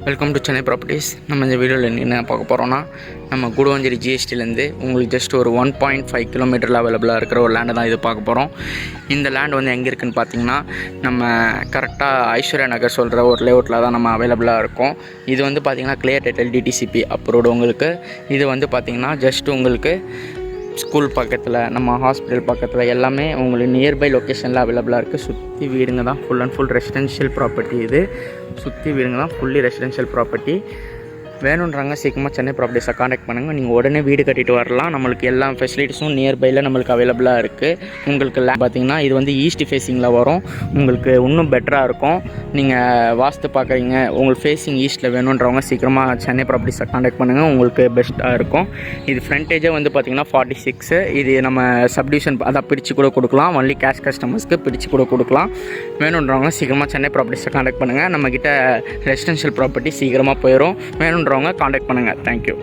Welcome to Chennai properties. நம்ம இந்த வீடியோவில் என்ன பார்க்க போகிறோன்னா, நம்ம குடுவாஞ்சேரி ஜிஎஸ்டிலேருந்து உங்களுக்கு ஜஸ்ட் ஒரு 1.5 கிலோமீட்டரில் அவைலபிளாக இருக்கிற ஒரு லேண்டை தான் இது பார்க்க போகிறோம். இந்த லேண்ட் வந்து எங்கே இருக்குதுன்னு பார்த்தீங்கன்னா, நம்ம கரெக்டாக ஐஸ்வர்யா நகர் சொல்கிற ஒரு லேஅவுட்டில் தான் நம்ம அவைலபிளாக இருக்கும். இது வந்து பார்த்திங்கன்னா கிளியர் டைட்டில் டிடிசிபி அப்ரூவ்டு உங்களுக்கு. இது வந்து பார்த்திங்கன்னா ஜஸ்ட் உங்களுக்கு ஸ்கூல் பக்கத்தில், நம்ம ஹாஸ்பிட்டல் பக்கத்தில் எல்லாமே உங்களுக்கு நியர்பை லொக்கேஷனில் அவைலபிளாக இருக்குது. சுற்றி வீடுங்க தான், full and full residential property. இது சுற்றி வீடுங்க தான், ஃபுல்லி ரெசிடென்ஷியல் ப்ராப்பர்ட்டி. வேணுன்றாங்க சீக்கிரமாக சென்னை ப்ராப்பர்ட்டிஸை காண்டாக்ட் பண்ணுங்கள். நீங்கள் உடனே வீடு கட்டிட்டு வரலாம். நம்மளுக்கு எல்லா ஃபெசிலிட்டிஸும் நியர்பையில் நம்மளுக்கு அவைலபிளாக இருக்குது. உங்களுக்கு பார்த்தீங்கன்னா இது வந்து ஈஸ்ட் ஃபேஸிங்கில் வரும். உங்களுக்கு இன்னும் பெட்டராக இருக்கும். நீங்கள் வாஸ்து பார்க்குறீங்க, உங்களுக்கு ஃபேஸிங் ஈஸ்ட்டில் வேணுன்றவங்க சீக்கிரமாக சென்னை ப்ராப்பர்ட்டிஸை காண்டாக்ட் பண்ணுங்கள். உங்களுக்கு பெஸ்ட்டாக இருக்கும். இது ஃப்ரண்டேஜே வந்து பார்த்திங்கன்னா 46. இது நம்ம சப்டிவிஷன் அதான் பிரித்து கூட கொடுக்கலாம். ஒன்லி கேஷ் கஸ்டமர்ஸ்க்கு பிரித்து கூட கொடுக்கலாம். வேணுன்றவங்க சீக்கிரமாக சென்னை ப்ராப்பர்ட்டிஸை காண்டாக்ட் பண்ணுங்கள். நம்மக்கிட்ட ரெசிடென்ஷியல் ப்ராப்பர்ட்டி சீக்கிரமாக போயிடும். வேணுன்றவங்க காண்டாக்ட் பண்ணுங்கள். தேங்க்யூ.